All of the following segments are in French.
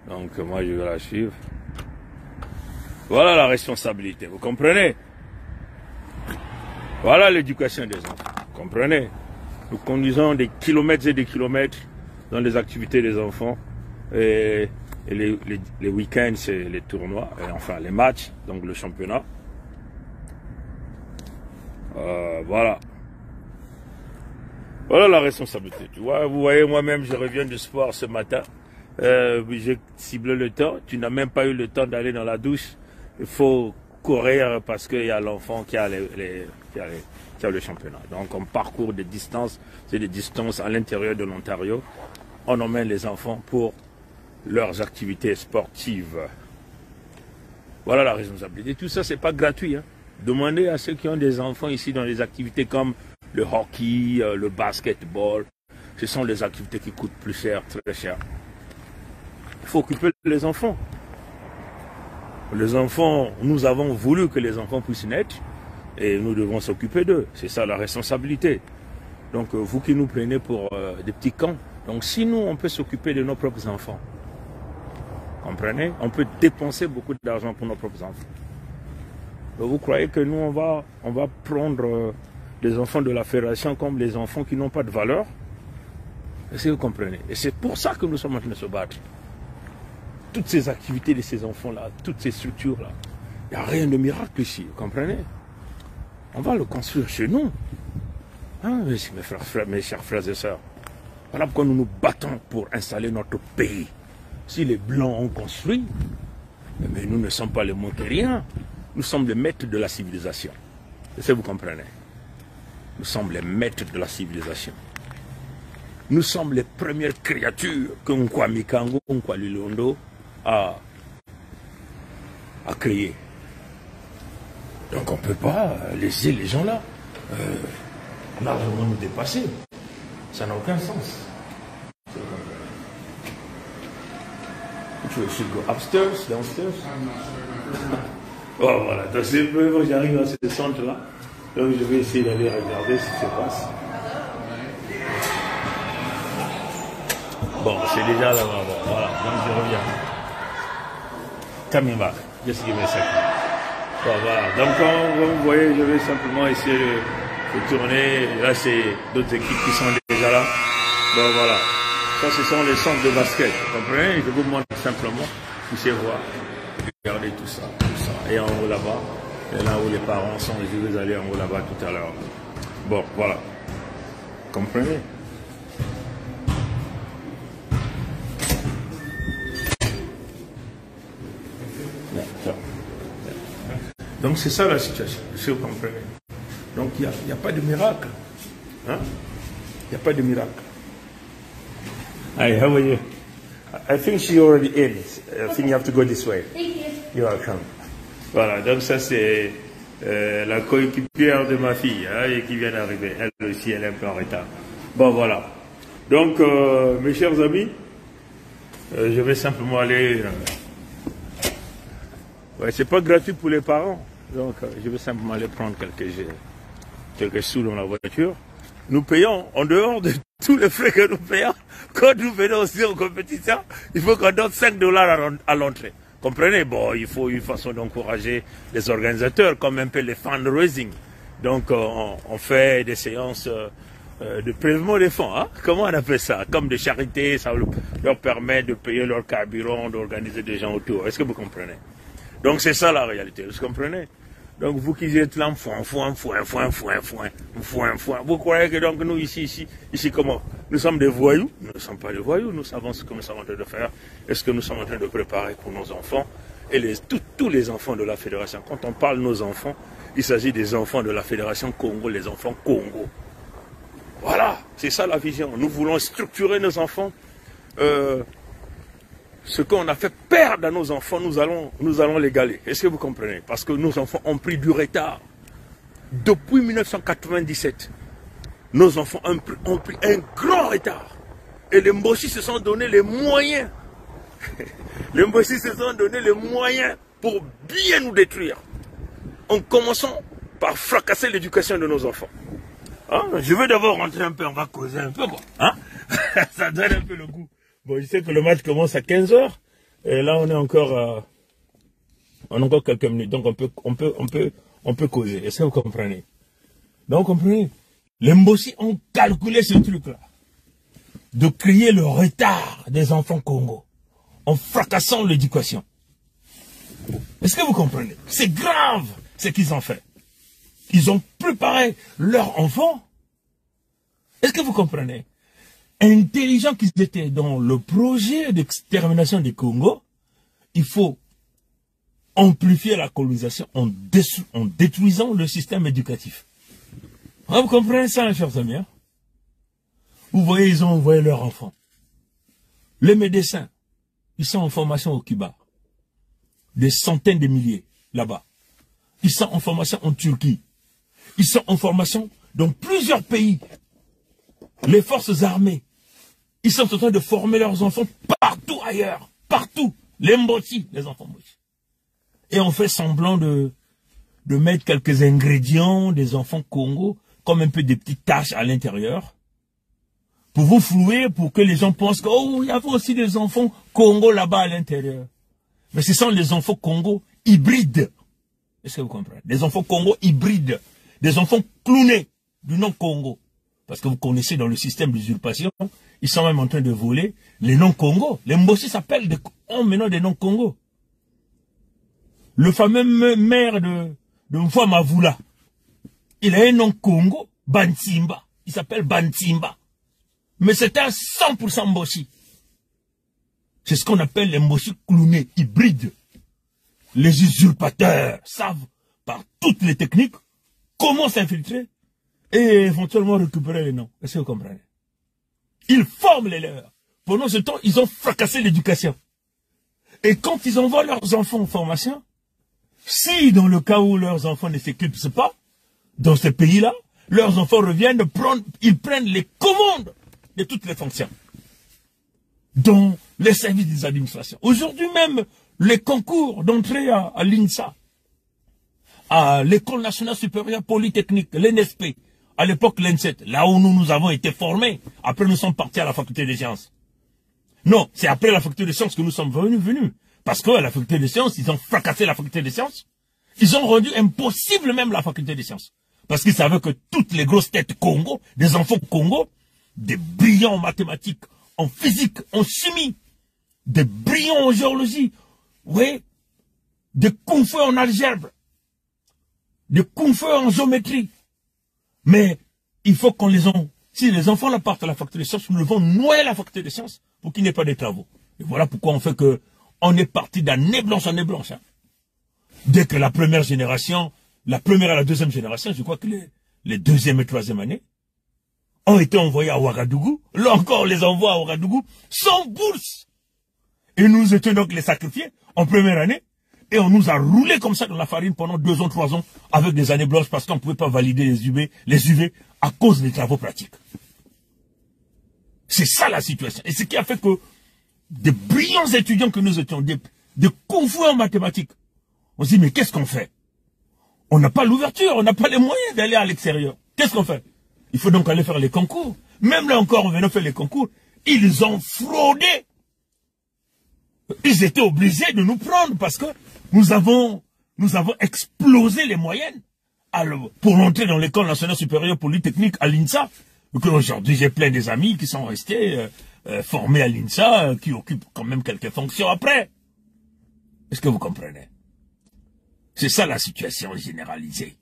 Donc moi je vais la suivre. Voilà la responsabilité, vous comprenez? Voilà l'éducation des enfants, vous comprenez? Nous conduisons des kilomètres et des kilomètres dans les activités des enfants. Et les week-ends, c'est les tournois, et enfin les matchs, donc le championnat. Voilà. Voilà la responsabilité. Tu vois, vous voyez, moi-même, je reviens du sport ce matin. J'ai ciblé le temps. Tu n'as même pas eu le temps d'aller dans la douche. Il faut courir parce qu'il y a l'enfant qui a le championnat. Donc on parcourt des distances, c'est des distances à l'intérieur de l'Ontario. On emmène les enfants pour leurs activités sportives. Voilà la responsabilité. Tout ça, c'est pas gratuit. Hein. Demandez à ceux qui ont des enfants ici dans des activités comme le hockey, le basketball. Ce sont des activités qui coûtent plus cher, très cher. Il faut occuper les enfants. Les enfants, nous avons voulu que les enfants puissent naître et nous devons s'occuper d'eux. C'est ça la responsabilité. Donc vous qui nous prenez pour des petits camps, donc si nous on peut s'occuper de nos propres enfants, comprenez? On peut dépenser beaucoup d'argent pour nos propres enfants. Donc, vous croyez que nous on va prendre les enfants de la fédération comme les enfants qui n'ont pas de valeur? Est-ce que vous comprenez? Et c'est pour ça que nous sommes en train de se battre. Toutes ces activités de ces enfants-là, toutes ces structures-là, il n'y a rien de miracle ici, vous comprenez? On va le construire chez nous. Hein, mes chers frères et sœurs. Voilà pourquoi nous nous battons pour installer notre pays. Si les Blancs ont construit, mais nous ne sommes pas les montériens. Nous sommes les maîtres de la civilisation. Est-ce que vous comprenez? Nous sommes les maîtres de la civilisation. Nous sommes les premières créatures que Nkwame Kango, Nkwame Lilondo a créées. Donc on ne peut pas laisser les gens là largement nous dépasser. Ça n'a aucun sens. Je go upstairs, downstairs. Oh voilà, donc c'est peu j'arrive à ce centre-là. Donc je vais essayer d'aller regarder ce qui se passe. Bon, c'est déjà là-bas. Voilà, donc je reviens. Coming back. Just give me a second. Bon, voilà. Donc comme vous voyez, je vais simplement essayer de tourner. Là, c'est d'autres équipes qui sont déjà là. Donc voilà. Ça, ce sont les centres de basket. Vous comprenez? Je vous montre simplement. Vous pouvez voir. Regardez tout ça. Et en haut là-bas. Et là où les parents sont, je vais aller en haut là-bas tout à l'heure. Bon, voilà. Vous comprenez? Donc c'est ça la situation, si vous comprenez. Donc il n'y a pas de miracle. Hein? Il n'y a pas de miracle. Hi, how are you? I think she already in. I think you have to go this way. Thank you. You're welcome. Voilà, donc ça c'est la coéquipière de ma fille hein, et qui vient d'arriver. Elle aussi, elle est un peu en retard. Bon, voilà. Donc, mes chers amis, je vais simplement aller... ouais, c'est pas gratuit pour les parents. Donc, je vais simplement aller prendre quelques sous dans la voiture. Nous payons, en dehors de tous les frais que nous payons, quand nous venons aussi en compétition, il faut qu'on donne $5 à l'entrée. Comprenez? Bon, il faut une façon d'encourager les organisateurs, comme un peu les fundraising. Donc, on fait des séances de prélèvement des fonds. Hein? Comment on appelle ça? Comme des charités, ça leur permet de payer leur carburant, d'organiser des gens autour. Est-ce que vous comprenez? Donc, c'est ça la réalité. Vous comprenez? Donc, vous qui êtes là, vous croyez que donc nous, ici, comment? Nous sommes des voyous? Nous ne sommes pas des voyous. Nous savons ce que nous sommes en train de faire. Est-ce que nous sommes en train de préparer pour nos enfants? Et tous les enfants de la Fédération. Quand on parle de nos enfants, il s'agit des enfants de la Fédération Congo, les enfants Congo. Voilà, c'est ça la vision. Nous voulons structurer nos enfants. Ce qu'on a fait perdre à nos enfants, nous allons l'égaler. Est-ce que vous comprenez? Parce que nos enfants ont pris du retard. Depuis 1997, nos enfants ont pris un grand retard. Et les Mboshi se sont donné les moyens. Les Mboshi se sont donné les moyens pour bien nous détruire. En commençant par fracasser l'éducation de nos enfants. Hein? Je vais d'abord rentrer un peu, on va causer un peu. Bon, hein? Ça donne un peu le goût. Bon, je sais que le match commence à 15 h. Et là, on a encore quelques minutes, donc on peut causer. Est-ce que vous comprenez? Donc, vous comprenez? Les Mbossi ont calculé ce truc-là, de créer le retard des enfants Congo, en fracassant l'éducation. Est-ce que vous comprenez? C'est grave ce qu'ils ont fait. Ils ont préparé leurs enfants. Est-ce que vous comprenez? Intelligents qu'ils étaient dans le projet d'extermination du Congo, il faut amplifier la colonisation en détruisant le système éducatif. Vous comprenez ça, chers amis? Vous voyez, ils ont envoyé leurs enfants. Les médecins, ils sont en formation au Cuba. Des centaines de milliers là-bas. Ils sont en formation en Turquie. Ils sont en formation dans plusieurs pays. Les forces armées. Ils sont en train de former leurs enfants partout ailleurs. Partout. Les Mbossi, les enfants Mbossi. Et on fait semblant de mettre quelques ingrédients des enfants Congo, comme un peu des petites taches à l'intérieur, pour vous flouer, pour que les gens pensent que, oh, il y avait aussi des enfants Congo là-bas à l'intérieur. Mais ce sont les enfants Congo hybrides. Est-ce que vous comprenez? Des enfants Congo hybrides. Des enfants cloonés du nom Congo. Parce que vous connaissez dans le système d'usurpation, ils sont même en train de voler les noms Congo. Les Mbossi s'appellent maintenant des noms Congo. Le fameux maire de Mfwamavula, il a un nom Congo, Bantimba. Il s'appelle Bantimba. Mais c'est un 100% Mbossi. C'est ce qu'on appelle les Mbossi cloonés, hybrides. Les usurpateurs savent par toutes les techniques comment s'infiltrer et éventuellement récupérer les noms. Est-ce que vous comprenez? Ils forment les leurs. Pendant ce temps, ils ont fracassé l'éducation. Et quand ils envoient leurs enfants en formation, si dans le cas où leurs enfants ne s'équipent pas, dans ce pays-là, leurs enfants reviennent ils prennent les commandes de toutes les fonctions, dont les services des administrations. Aujourd'hui même, les concours d'entrée à l'INSA, à l'École nationale supérieure polytechnique, l'NSP, à l'époque l'ENSET, là où nous avons été formés, après nous sommes partis à la faculté des sciences. Non, c'est après la faculté des sciences que nous sommes venus. Parce que à la faculté des sciences, ils ont fracassé la faculté des sciences. Ils ont rendu impossible même la faculté des sciences. Parce qu'ils savaient que toutes les grosses têtes Congo, des enfants Congo, des brillants en mathématiques, en physique, en chimie, des brillants en géologie, oui, des kung-fu en algèbre, des kung-fu en géométrie. Mais il faut qu'on les ait. Si les enfants là partent à la faculté des sciences, nous devons noyer la faculté des sciences pour qu'il n'y ait pas de travaux. Et voilà pourquoi on fait que on est parti d'année blanche en année blanche. Hein. Dès que la première génération, la première et la deuxième génération, je crois que les deuxième et troisième années, ont été envoyés à Ouagadougou. Là encore, on les envoie à Ouagadougou sans bourse. Et nous étions donc les sacrifiés en première année. Et on nous a roulé comme ça dans la farine pendant 2 ans, 3 ans, avec des années blanches parce qu'on ne pouvait pas valider les UV à cause des travaux pratiques. C'est ça la situation. Et ce qui a fait que des brillants étudiants que nous étions, des kung-fu en mathématiques, on se dit, mais qu'est-ce qu'on fait? On n'a pas l'ouverture, on n'a pas les moyens d'aller à l'extérieur. Qu'est-ce qu'on fait? Il faut donc aller faire les concours. Même là encore, on venait faire les concours. Ils ont fraudé. Ils étaient obligés de nous prendre parce que nous avons explosé les moyennes pour entrer dans l'école nationale supérieure polytechnique à l'INSA. Aujourd'hui, j'ai plein des amis qui sont restés formés à l'INSA, qui occupent quand même quelques fonctions après. Est-ce que vous comprenez? C'est ça la situation généralisée.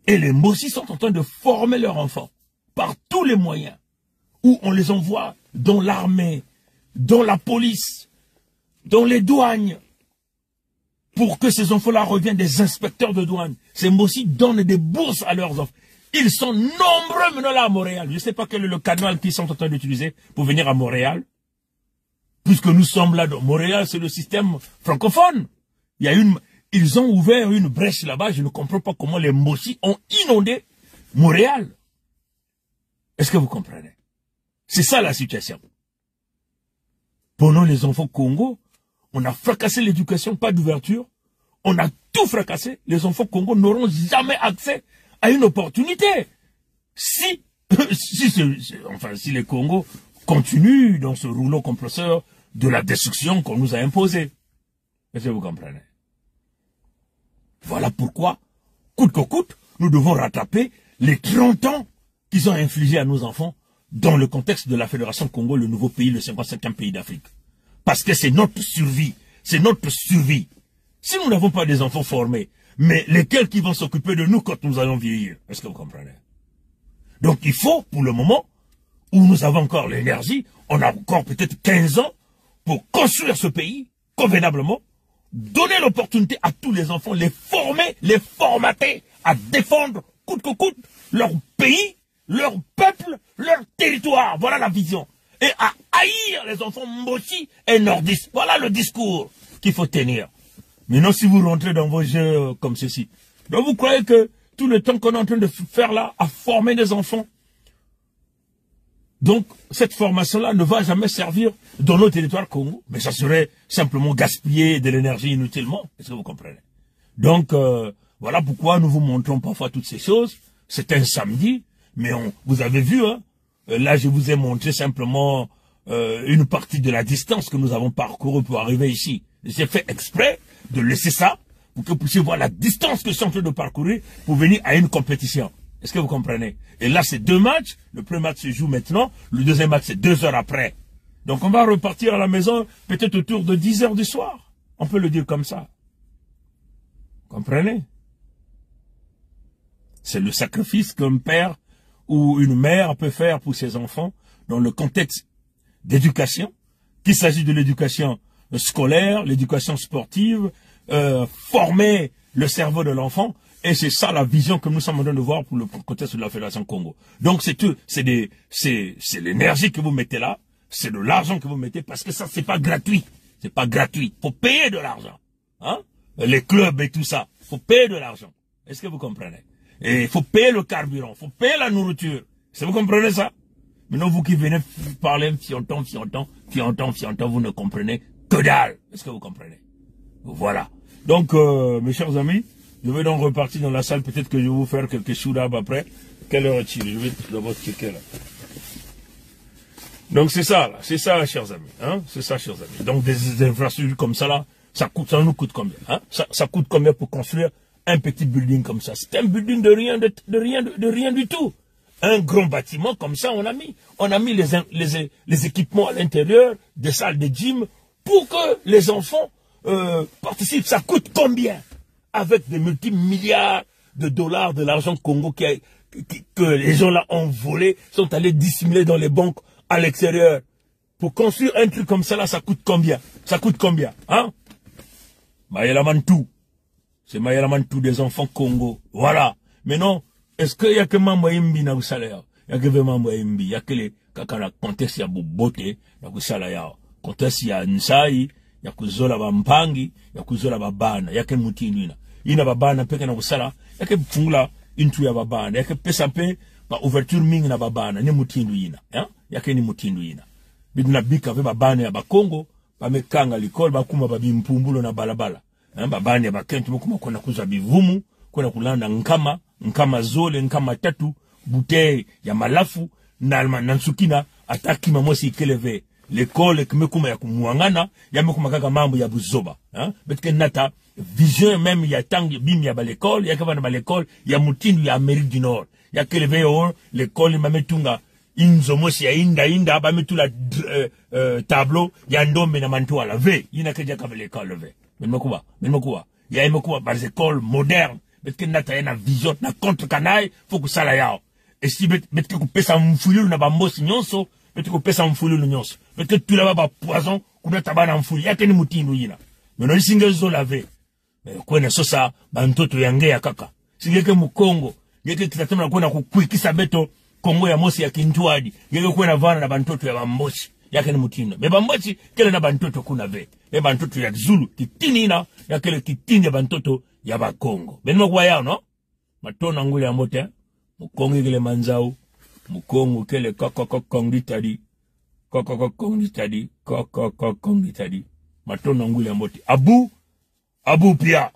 Et les Mbossi sont en train de former leurs enfants par tous les moyens, où on les envoie dans l'armée, dans la police, dans les douanes, pour que ces enfants-là reviennent des inspecteurs de douane. Ces Mbossi donnent des bourses à leurs enfants. Ils sont nombreux maintenant là à Montréal. Je ne sais pas quel est le canal qu'ils sont en train d'utiliser pour venir à Montréal. Puisque nous sommes là, dans Montréal, c'est le système francophone. Ils ont ouvert une brèche là-bas. Je ne comprends pas comment les Mbossi ont inondé Montréal. Est-ce que vous comprenez? C'est ça la situation. Pendant les enfants Congo, on a fracassé l'éducation, pas d'ouverture. On a tout fracassé. Les enfants Congo n'auront jamais accès à une opportunité. Si les Congo continue dans ce rouleau compresseur de la destruction qu'on nous a imposée. Est-ce que vous comprenez? Voilà pourquoi, coûte que coûte, nous devons rattraper les 30 ans qu'ils ont infligés à nos enfants dans le contexte de la Fédération Congo, le nouveau pays, le 55e pays d'Afrique. Parce que c'est notre survie, c'est notre survie. Si nous n'avons pas des enfants formés, mais lesquels qui vont s'occuper de nous quand nous allons vieillir? Est-ce que vous comprenez? Donc il faut, pour le moment, où nous avons encore l'énergie, on a encore peut-être 15 ans pour construire ce pays convenablement, donner l'opportunité à tous les enfants, les former, les formater à défendre coûte que coûte leur pays, leur peuple, leur territoire. Voilà la vision. Et à haïr les enfants mochis et nordistes. Voilà le discours qu'il faut tenir. Maintenant, si vous rentrez dans vos jeux comme ceci, donc vous croyez que tout le temps qu'on est en train de faire là, à former des enfants, donc cette formation-là ne va jamais servir dans nos territoires Congo, mais ça serait simplement gaspiller de l'énergie inutilement. Est-ce que vous comprenez? Donc, voilà pourquoi nous vous montrons parfois toutes ces choses. C'est un samedi, mais vous avez vu, hein, là je vous ai montré simplement une partie de la distance que nous avons parcourue pour arriver ici. J'ai fait exprès de laisser ça pour que vous puissiez voir la distance que je suis en train de parcourir pour venir à une compétition. Est-ce que vous comprenez? Et là, c'est 2 matchs. Le premier match se joue maintenant. Le deuxième match, c'est 2 heures après. Donc, on va repartir à la maison peut-être autour de 10 heures du soir. On peut le dire comme ça. Comprenez? C'est le sacrifice qu'un père ou une mère peut faire pour ses enfants dans le contexte d'éducation, qu'il s'agit de l'éducation scolaire, l'éducation sportive, former le cerveau de l'enfant. Et c'est ça la vision que nous sommes en train de voir pour le contexte de la Fédération Congo. Donc c'est l'énergie que vous mettez là, c'est de l'argent que vous mettez, parce que ça c'est pas gratuit. C'est pas gratuit. Faut payer de l'argent. Hein? Les clubs et tout ça. Faut payer de l'argent. Est-ce que vous comprenez? Et il faut payer le carburant, faut payer la nourriture. Est-ce que vous comprenez ça? Maintenant vous qui venez parler fiantant, vous ne comprenez que dalle. Est-ce que vous comprenez? Voilà. Donc mes chers amis, je vais donc repartir dans la salle. Peut-être que je vais vous faire quelques chourabs après. Quelle heure est-il? Je vais d'abord checker là. Donc c'est ça, là. C'est ça, chers amis. Hein? C'est ça, chers amis. Donc des infrastructures comme ça là, ça nous coûte combien? Hein? Ça coûte combien pour construire un petit building comme ça? C'est un building de rien du tout. Un grand bâtiment comme ça, on a mis les équipements à l'intérieur, des salles de gym, pour que les enfants participent. Ça coûte combien? Avec des multimilliards de dollars de l'argent Congo que les gens là ont volé, sont allés dissimuler dans les banques à l'extérieur. Pour construire un truc comme ça là, ça coûte combien? Ça coûte combien? Hein? Mayelamantou. C'est Mayelamantou des enfants Congo. Voilà. Mais non, est-ce qu'il y a que Mamboyimbi na kusala? Il y a que Mamboyimbi. Il y a que les kakana contexte ya bobote na kusala yao. Contexte ya nsai, ya kuzola bampangi, ya kuzola babana, ya ke mutinwina. Ina babana peke na kusala, ya ke fungula intu ya babana, ya ke pesa pe ba ouverture mingi na babana, ni mutindu ina. Ya ke ni mutindu ina. Biduna bika ve babana ya bakongo, ba mekanga likol, ba kuma babi mpumbulo na balabala. Babana ya bakentu mukuma kona kuza bivumu, kona kulanda nkama zole, nkama tatu, bouteille ya malafu, nalma nansukina, ataki mamosi ikeleve. L'école kumekuma ya kumuangana, ya mekuma kaka mambo ya buzoba. Betke nata, vision même ya tangi bim ya ba l'école, ya kava na ba l'école, ya mutindu ya Amérique du Nord. Ya keleve yo, l'école mametunga, inzomosi ya inda, ba metula tableau, ya ndombe na mantua la ve, ina keja kava l'école ve. Menmekuwa. Ya imekuwa par écoles modernes, betke nata ya na vision, na contre kanai, faut que ça la yao. Et si betke kupesa mfuyulu na bambosi nyonso, betke kupesa mfuyulu nyonso. Betke tula ba poison, kuna tabana mfuyulu, yake ni mutindu yina. Meno isinge zo lave. Kwene sosa, bantoto yange ya kaka. Singeke mukongo, yeke kitatema na kwena kukwikisa beto, Kongo ya mosi ya kintuadi, yeke kwena vana na bantoto ya bambosi. Yake ni mutindu. Beba mbosi, kele na bantoto kuna ve. Beba bantoto ya Zulu, kitini ina, ya kele kitini ya bantoto ya bakongo. Benimo kwa yao, no? Matona ngule ya mote, mukongi kele manzau, mukongo kele kakakakongitadi, kakakakongitadi, kakakakongitadi. Matona ngule ya mote. Abu pia.